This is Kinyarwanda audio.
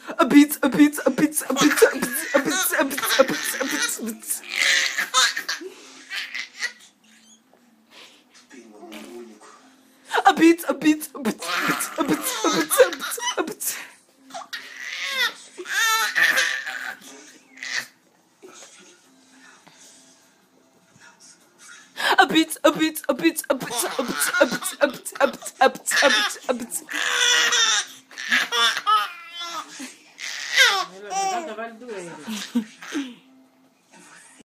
A beat, a beat, a beat, a beat, a beat, a beat, a beat, a beat, a beat, a beat. A beat, a beat, a beat, a beat, a beat, a beat, a beat. A beat, a beat, a beat, a beat, a beat, a beat.